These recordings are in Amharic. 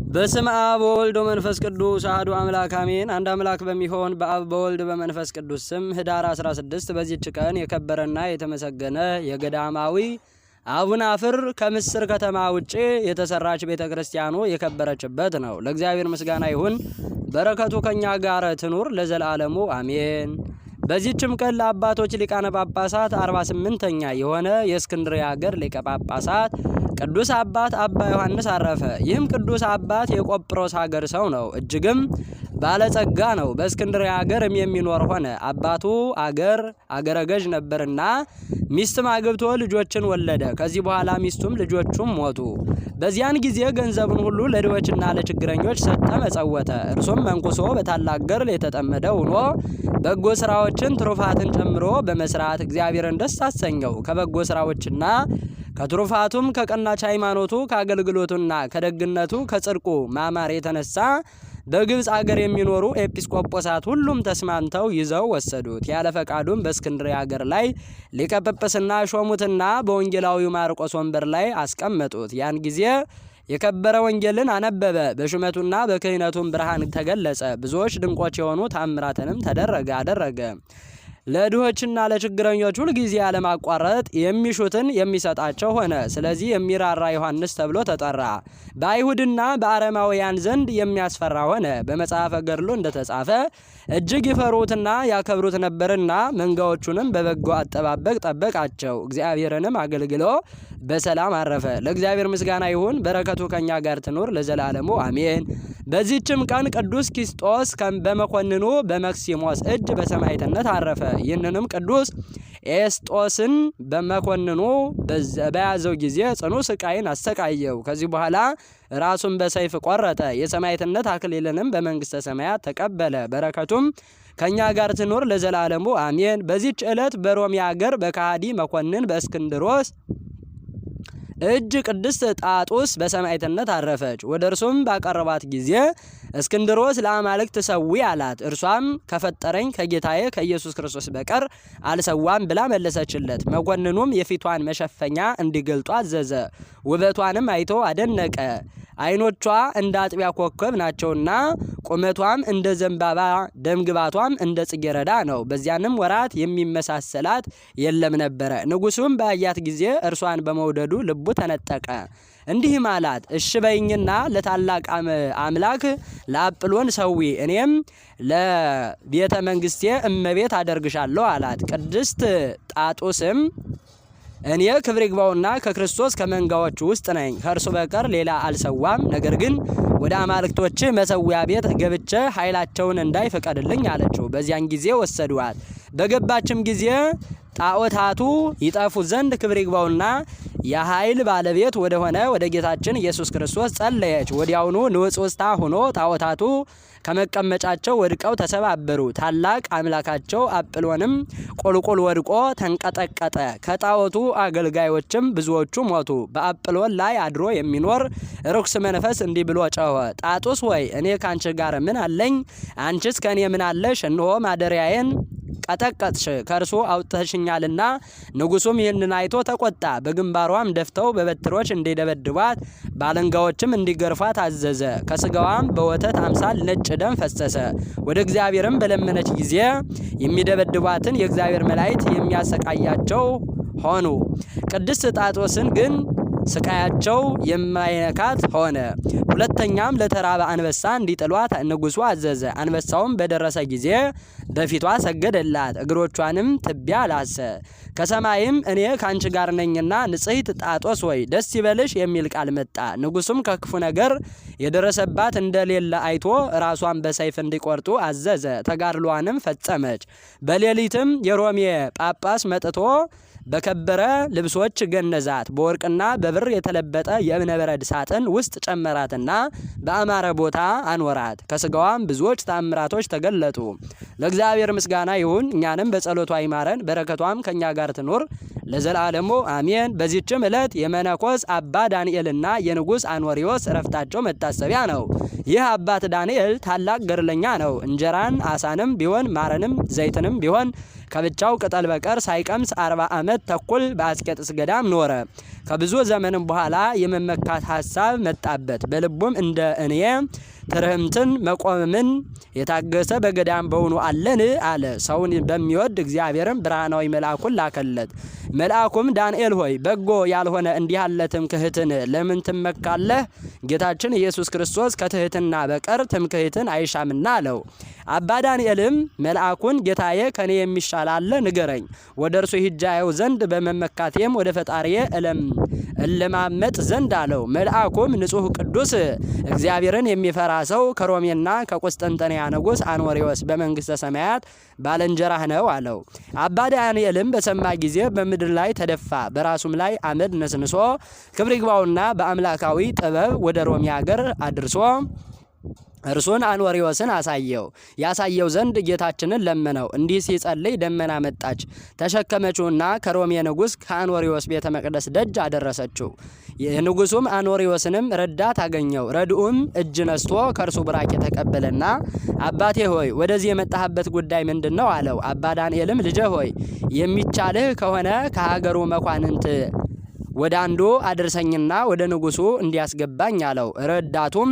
በስመ አብ ወወልድ ወመንፈስ ቅዱስ አሐዱ አምላክ አሜን። አንድ አምላክ በሚሆን በአብ በወልድ በመንፈስ ቅዱስ ስም ህዳር 16 በዚህች ቀን የከበረና የተመሰገነ የገዳማዊ አቡነ አፍር ከምስር ከተማ ውጪ የተሰራች ቤተክርስቲያኑ የከበረችበት ነው። ለእግዚአብሔር ምስጋና ይሁን፣ በረከቱ ከኛ ጋር ትኑር ለዘላለሙ አሜን። በዚህችም ቀን ለአባቶች ሊቃነ ጳጳሳት 48ኛ የሆነ የእስክንድርያ ሀገር ሊቀ ጳጳሳት ቅዱስ አባት አባ ዮሐንስ አረፈ። ይህም ቅዱስ አባት የቆጵሮስ ሀገር ሰው ነው። እጅግም ባለጸጋ ነው። በእስክንድርያ ሀገርም የሚኖር ሆነ። አባቱ አገረ ገዥ ነበርና ሚስትም አግብቶ ልጆችን ወለደ። ከዚህ በኋላ ሚስቱም ልጆቹም ሞቱ። በዚያን ጊዜ ገንዘቡን ሁሉ ለድሆችና ለችግረኞች ሰጠ፣ መጸወተ። እርሱም መንኩሶ በታላቅ ገድል የተጠመደ ሆኖ በጎ ስራዎችን ትሩፋትን ጨምሮ በመስራት እግዚአብሔርን ደስ አሰኘው። ከበጎ ስራዎችና ከትሩፋቱም ከቀናች ሃይማኖቱ ከአገልግሎቱና ከደግነቱ ከጽድቁ ማማር የተነሳ በግብፅ አገር የሚኖሩ ኤጲስቆጶሳት ሁሉም ተስማምተው ይዘው ወሰዱት። ያለ ፈቃዱም በእስክንድርያ ሀገር ላይ ሊቀ ጵጵስና ሾሙትና በወንጌላዊው ማርቆስ ወንበር ላይ አስቀመጡት። ያን ጊዜ የከበረ ወንጌልን አነበበ። በሹመቱና በክህነቱም ብርሃን ተገለጸ። ብዙዎች ድንቆች የሆኑ ታምራትንም አደረገ። ለድሆችና ለችግረኞች ሁል ጊዜ ያለማቋረጥ የሚሹትን የሚሰጣቸው ሆነ። ስለዚህ የሚራራ ዮሐንስ ተብሎ ተጠራ። በአይሁድና በአረማውያን ዘንድ የሚያስፈራ ሆነ። በመጽሐፈ ገድሉ እንደተጻፈ እጅግ ይፈሩትና ያከብሩት ነበርና መንጋዎቹንም በበጎ አጠባበቅ ጠበቃቸው። እግዚአብሔርንም አገልግሎ በሰላም አረፈ። ለእግዚአብሔር ምስጋና ይሁን፣ በረከቱ ከኛ ጋር ትኑር ለዘላለሙ አሜን። በዚህችም ቀን ቅዱስ ኪስጦስ በመኮንኑ በመክሲሞስ እጅ በሰማዕትነት አረፈ። ይህንንም ቅዱስ ኤስጦስን በመኮንኑ በያዘው ጊዜ ጽኑ ስቃይን አሰቃየው። ከዚህ በኋላ ራሱን በሰይፍ ቆረጠ። የሰማዕትነት አክሊልንም በመንግስተ ሰማያት ተቀበለ። በረከቱም ከኛ ጋር ትኑር ለዘላለሙ አሜን። በዚህች ዕለት በሮሚ ሀገር በካሃዲ መኮንን በእስክንድሮስ እጅ ቅድስት ጣጡስ በሰማዕትነት አረፈች። ወደ እርሱም ባቀረባት ጊዜ እስክንድሮስ ለአማልክት ሰዊ አላት። እርሷም ከፈጠረኝ ከጌታዬ ከኢየሱስ ክርስቶስ በቀር አልሰዋም ብላ መለሰችለት። መኮንኑም የፊቷን መሸፈኛ እንዲገልጡ አዘዘ። ውበቷንም አይቶ አደነቀ። ዓይኖቿ እንደ አጥቢያ ኮከብ ናቸውና ቁመቷም እንደ ዘንባባ ደምግባቷም እንደ ጽጌረዳ ነው። በዚያንም ወራት የሚመሳሰላት የለም ነበረ። ንጉሱም ባያት ጊዜ እርሷን በመውደዱ ልቡ ተነጠቀ። እንዲህም አላት፣ እሺ በይኝና ለታላቅ አምላክ ለአጵሎን ሰዊ፣ እኔም ለቤተ መንግስቴ እመቤት አደርግሻለሁ አላት። ቅድስት ጣጡስም እኔ ክብር ይግባውና ከክርስቶስ ከመንጋዎቹ ውስጥ ነኝ፣ ከእርሱ በቀር ሌላ አልሰዋም። ነገር ግን ወደ አማልክቶች መሰዊያ ቤት ገብቼ ኃይላቸውን እንዳይፈቀድልኝ አለችው። በዚያን ጊዜ ወሰዷት። በገባችም ጊዜ ጣዖታቱ ይጠፉ ዘንድ ክብር ይግባውና የኃይል ባለቤት ወደሆነ ወደ ጌታችን ኢየሱስ ክርስቶስ ጸለየች። ወዲያውኑ ንውጽውጽታ ሆኖ ጣዖታቱ ከመቀመጫቸው ወድቀው ተሰባበሩ። ታላቅ አምላካቸው አጵሎንም ቁልቁል ወድቆ ተንቀጠቀጠ። ከጣዖቱ አገልጋዮችም ብዙዎቹ ሞቱ። በአጵሎን ላይ አድሮ የሚኖር ርኩስ መንፈስ እንዲህ ብሎ ጮኸ፣ ጣጡስ ወይ እኔ ካንቺ ጋር ምን አለኝ? አንቺስ ከኔ ምን አለሽ? እነሆ ማደሪያዬን ቀጠቀጥሽ፣ ከእርሱ አውጥተሽኛልና። ንጉሱም ይህንን አይቶ ተቆጣ። በግንባሯም ደፍተው በበትሮች እንዲደበድቧት ባለንጋዎችም እንዲገርፏት አዘዘ። ከስጋዋም በወተት አምሳል ነጭ ደም ፈሰሰ። ወደ እግዚአብሔርም በለመነች ጊዜ የሚደበድቧትን የእግዚአብሔር መላእክት የሚያሰቃያቸው ሆኑ። ቅድስት ጣጦስን ግን ስቃያቸው የማይነካት ሆነ። ሁለተኛም ለተራበ አንበሳ እንዲጥሏት ንጉሱ አዘዘ። አንበሳውም በደረሰ ጊዜ በፊቷ ሰገደላት፣ እግሮቿንም ትቢያ ላሰ። ከሰማይም እኔ ካንቺ ጋር ነኝና ንጽሕት ጣጦስ ወይ ደስ ይበልሽ የሚል ቃል መጣ። ንጉሱም ከክፉ ነገር የደረሰባት እንደሌለ አይቶ ራሷን በሰይፍ እንዲቆርጡ አዘዘ። ተጋድሏንም ፈጸመች። በሌሊትም የሮሜ ጳጳስ መጥቶ በከበረ ልብሶች ገነዛት። በወርቅና በብር የተለበጠ የእብነበረድ ሳጥን ውስጥ ጨመራትና በአማረ ቦታ አኖራት። ከስጋዋም ብዙዎች ታምራቶች ተገለጡ። ለእግዚአብሔር ምስጋና ይሁን፣ እኛንም በጸሎቷ ይማረን፣ በረከቷም ከኛ ጋር ትኑር ለዘላለሙ አሜን። በዚህችም ዕለት የመነኮስ አባ ዳንኤልና የንጉሥ አኖሪዎስ ዕረፍታቸው መታሰቢያ ነው። ይህ አባት ዳንኤል ታላቅ ገድለኛ ነው። እንጀራን አሳንም ቢሆን ማረንም ዘይትንም ቢሆን ከብቻው ቅጠል በቀር ሳይቀምስ 40 ዓመት ተኩል በአስቄጥስ ገዳም ኖረ። ከብዙ ዘመንም በኋላ የመመካት ሐሳብ መጣበት። በልቡም እንደ እኔ ትርህምትን መቆምን የታገሰ በገዳም በውኑ አለን አለ። ሰውን በሚወድ እግዚአብሔርም ብርሃናዊ መልአኩን ላከለት። መልአኩም ዳንኤል ሆይ በጎ ያልሆነ እንዲህ ያለ ትምክህትን ለምን ትመካለህ? ጌታችን ኢየሱስ ክርስቶስ ከትህትና በቀር ትምክህትን አይሻምና አለው። አባ ዳንኤልም መልአኩን ጌታዬ ከኔ የሚሻል አለ ንገረኝ፣ ወደ እርሱ ሂጄ አየው ዘንድ በመመካቴም ወደ ፈጣሪዬ እለማመጥ ዘንድ አለው። መልአኩም ንጹሕ ቅዱስ እግዚአብሔርን የሚፈራ ሰው ከሮሜና ከቁስጥንጥንያ ንጉሥ አኖሪዎስ በመንግሥተ ሰማያት ባልንጀራህ ነው አለው። አባ ዳንኤልም በሰማ ጊዜ በምድር ላይ ተደፋ፣ በራሱም ላይ አመድ ነስንሶ ክብር ይግባውና በአምላካዊ ጥበብ ወደ ሮሜ ሀገር አድርሶ እርሱን አኖሪዎስን ያሳየው ዘንድ ጌታችንን ለመነው። እንዲህ ሲጸልይ ደመና መጣች፣ ተሸከመችውና ከሮሜ ንጉሥ ከአኖሪዎስ ቤተ መቅደስ ደጅ አደረሰችው። የንጉሱም አኖሪዎስንም ረዳት አገኘው። ረድኡም እጅ ነስቶ ከእርሱ ቡራኬ ተቀበለና አባቴ ሆይ ወደዚህ የመጣህበት ጉዳይ ምንድን ነው አለው። አባ ዳንኤልም ልጄ ሆይ የሚቻልህ ከሆነ ከሀገሩ መኳንንት ወደ አንዱ አድርሰኝና ወደ ንጉሱ እንዲያስገባኝ አለው። ረዳቱም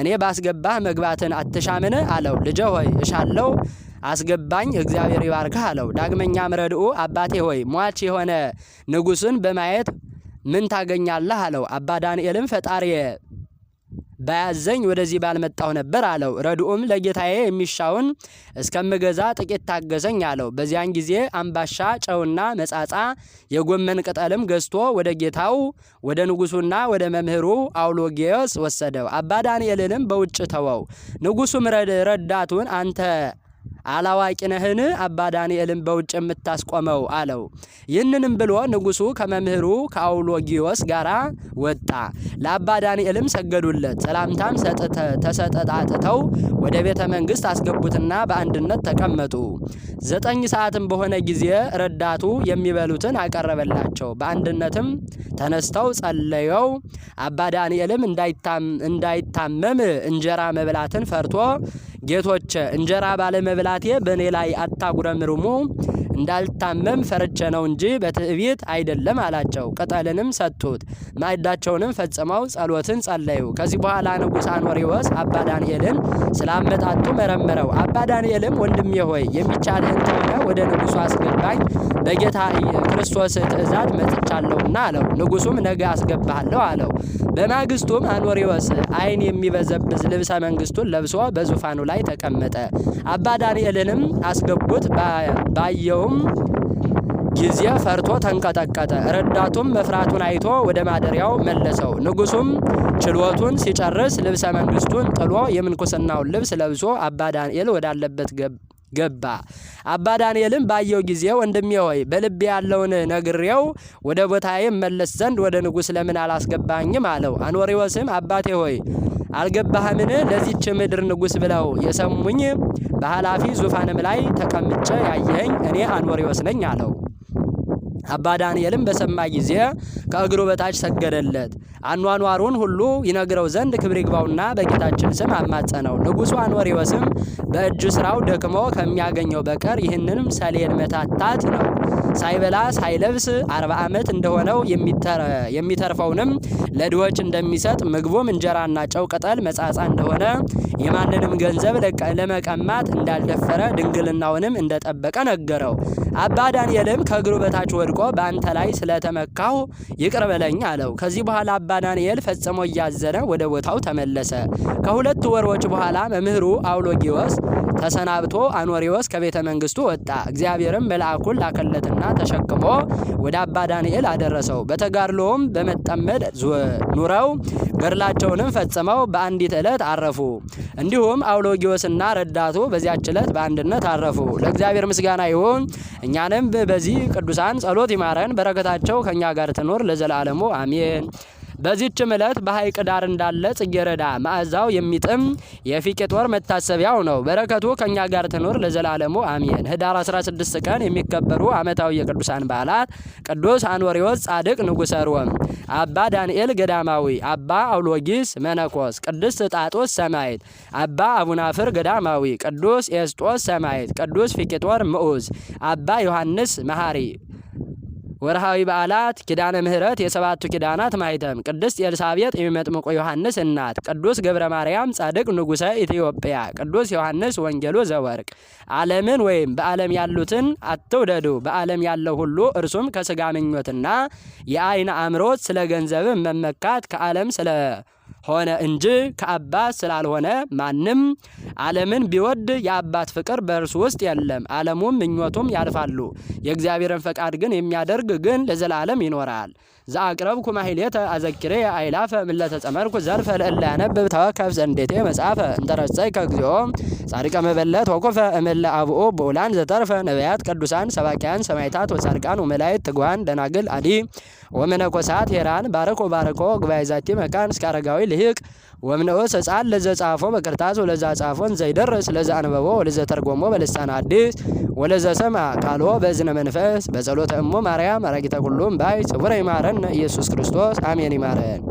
እኔ ባስገባህ መግባትን አትሻምን አለው። ልጄ ሆይ እሻለው፣ አስገባኝ፣ እግዚአብሔር ይባርክህ አለው። ዳግመኛም ረድኡ አባቴ ሆይ ሟች የሆነ ንጉስን በማየት ምን ታገኛለህ አለው። አባ ዳንኤልም ፈጣሪዬ ባያዘኝ ወደዚህ ባልመጣሁ ነበር አለው። ረድኡም ለጌታዬ የሚሻውን እስከምገዛ ጥቂት ታገሰኝ አለው። በዚያን ጊዜ አምባሻ፣ ጨውና መጻጻ የጎመን ቅጠልም ገዝቶ ወደ ጌታው ወደ ንጉሱና ወደ መምህሩ አውሎጌዎስ ወሰደው። አባ ዳንኤልንም በውጭ ተወው። ንጉሱም ረዳቱን አንተ አላዋቂ ነህን? አባ ዳንኤልን በውጭ የምታስቆመው አለው። ይህንንም ብሎ ንጉሱ ከመምህሩ ከአውሎጊዮስ ጋር ወጣ። ለአባ ዳንኤልም ሰገዱለት። ሰላምታም ተሰጠጣጥተው ወደ ቤተ መንግስት አስገቡትና በአንድነት ተቀመጡ። 9 ሰዓትም በሆነ ጊዜ ረዳቱ የሚበሉትን አቀረበላቸው። በአንድነትም ተነስተው ጸለየው። አባ ዳንኤልም እንዳይታመም እንጀራ መብላትን ፈርቶ ጌቶች እንጀራ ባለመብላቴ በእኔ ላይ አታጉረምርሙ፣ እንዳልታመም ፈርቼ ነው እንጂ በትዕቢት አይደለም አላቸው። ቅጠልንም ሰጡት። ማዕዳቸውንም ፈጽመው ጸሎትን ጸለዩ። ከዚህ በኋላ ንጉሥ አኖሪዎስ አባ ዳንኤልን ስላመጣጡ መረመረው። አባ ዳንኤልም ወንድሜ ሆይ የሚቻልህን ከሆነ ወደ ንጉሱ አስገባኝ፣ በጌታ ክርስቶስ ትእዛዝ መጥቻለሁና አለው። ንጉሱም ነገ አስገባለሁ አለው። በማግስቱም አኖሪዎስ ዓይን የሚበዘብዝ ልብሰ መንግስቱን ለብሶ በዙፋኑ ላይ ተቀመጠ። አባ ዳንኤልንም አስገቡት። ባየውም ጊዜ ፈርቶ ተንቀጠቀጠ። ረዳቱም መፍራቱን አይቶ ወደ ማደሪያው መለሰው። ንጉሱም ችሎቱን ሲጨርስ ልብሰ መንግስቱን ጥሎ የምንኩስናውን ልብስ ለብሶ አባ ዳንኤል ወዳለበት ገባ። አባ ዳንኤልም ባየው ጊዜ ወንድሜ ሆይ በልቤ ያለውን ነግሬው ወደ ቦታዬ መለስ ዘንድ ወደ ንጉስ ለምን አላስገባኝም አለው። አኖሪዎስም አባቴ ሆይ አልገባህምን? ለዚች ምድር ንጉስ ብለው የሰሙኝ በኃላፊ ዙፋንም ላይ ተቀምጬ ያየኸኝ እኔ አኖሪዎስ ነኝ አለው። አባ ዳንኤልም በሰማ ጊዜ ከእግሩ በታች ሰገደለት። አኗኗሩን ሁሉ ይነግረው ዘንድ ክብር ይግባውና በጌታችን ስም አማጸነው። ንጉሱ አኖሪዎስም በእጅ ስራው ደክሞ ከሚያገኘው በቀር ይህንንም ሰሌን መታታት ነው። ሳይበላ ሳይለብስ 40 ዓመት እንደሆነው የሚተርፈውንም ለድሆች እንደሚሰጥ ምግቡም እንጀራና ጨው ቅጠል መጻጻ እንደሆነ የማንንም ገንዘብ ለመቀማት እንዳልደፈረ ድንግልናውንም እንደጠበቀ ነገረው። አባ ዳንኤልም ከእግሩ በታች ወድቆ በአንተ ላይ ስለተመካሁ ይቅር በለኝ አለው። ከዚህ በኋላ አባ ዳንኤል ፈጽሞ እያዘነ ወደ ቦታው ተመለሰ። ከ2 ወሮች በኋላ መምህሩ አውሎጊዮስ ተሰናብቶ አኖሪዎስ ከቤተ መንግስቱ ወጣ። እግዚአብሔርም መልአኩን ላከለትና ተሸክሞ ወደ አባ ዳንኤል አደረሰው። በተጋድሎም በመጠመድ ኑረው ገድላቸውንም ፈጽመው በአንዲት ዕለት አረፉ። እንዲሁም አውሎጊዮስና ረዳቱ በዚያች ዕለት በአንድነት አረፉ። ለእግዚአብሔር ምስጋና ይሁን። እኛንም በዚህ ቅዱሳን ጸሎት ይማረን፣ በረከታቸው ከኛ ጋር ትኖር ለዘላለሙ አሜን። በዚህችም ዕለት በሐይቅ ዳር እንዳለ ጽጌረዳ መዓዛው የሚጥም የፊቄጦር መታሰቢያው ነው። በረከቱ ከኛ ጋር ትኖር ለዘላለሙ አሜን። ህዳር 16 ቀን የሚከበሩ ዓመታዊ የቅዱሳን በዓላት ቅዱስ አኖሪዎስ ጻድቅ ንጉሠ ሮም፣ አባ ዳንኤል ገዳማዊ፣ አባ አውሎጊስ መነኮስ፣ ቅድስት ጣጦስ ሰማዕት፣ አባ አቡናፍር ገዳማዊ፣ ቅዱስ ኤስጦስ ሰማዕት፣ ቅዱስ ፊቄጦር ምዑዝ፣ አባ ዮሐንስ መሐሪ ወርሃዊ በዓላት ኪዳነ ምሕረት የሰባቱ ኪዳናት ማኅተም፣ ቅድስት ኤልሳቤጥ የሚመጥምቁ ዮሐንስ እናት፣ ቅዱስ ገብረ ማርያም ጻድቅ ንጉሠ ኢትዮጵያ፣ ቅዱስ ዮሐንስ ወንጌሉ ዘወርቅ። ዓለምን ወይም በዓለም ያሉትን አትውደዱ፣ በዓለም ያለው ሁሉ እርሱም ከሥጋ ምኞትና የዓይን አምሮት ስለ ገንዘብም መመካት ከዓለም ሆነ እንጂ ከአባት ስላልሆነ ማንም ዓለምን ቢወድ የአባት ፍቅር በእርሱ ውስጥ የለም። ዓለሙም ምኞቱም ያልፋሉ፣ የእግዚአብሔርን ፈቃድ ግን የሚያደርግ ግን ለዘላለም ይኖራል። ዘአቅረብኩ ማሕሌተ አዘኪሬ አእላፈ እምእለ ተጸመርኩ ዘልፈ ለእለ አነብብ ተወከፍ ዘንዴቴ መጽሐፈ እንተረሰይከ እግዚኦ ጻድቀ መበለት ወኩፈ እምእለ አብኡ ብኡላን ዘተርፈ ነቢያት ቅዱሳን ሰባክያን ሰማዕታት ወጻድቃን ወመላእክት ትጉሃን ደናግል አዲ ወመነኮሳት ሄራን ባረኮ ጉባኤ ዛቲ መካን እስከ አረጋዊ ልሂቅ ወምንዑስ ሕፃን ለዘ ጻፎ በክርታስ ወለዘ ጻፎን ዘይደርስ ለዘ አንበቦ ወለዘ ተርጎሞ በልሳን አዲስ ወለዘ ሰማ ቃልዎ በእዝነ መንፈስ በጸሎተ እሙ ማርያም አራጊተ ኩሉም ባይ ስውረ ይማረን ኢየሱስ ክርስቶስ አሜን። ይማረን።